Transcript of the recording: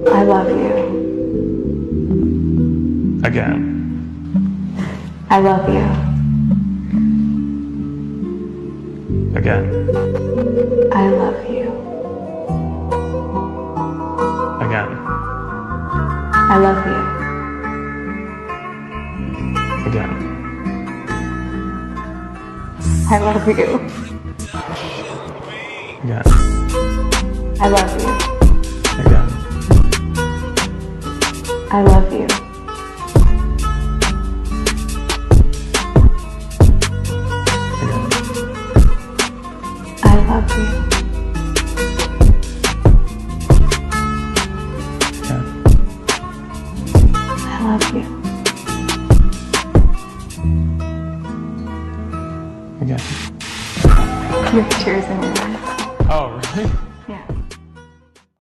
I love you. Again. I love you. Again. I love you. Again. I love you. Again. I love you. Again. I love you. Again. I love you. Again. I love you. Again. I love you. Again. Your tears in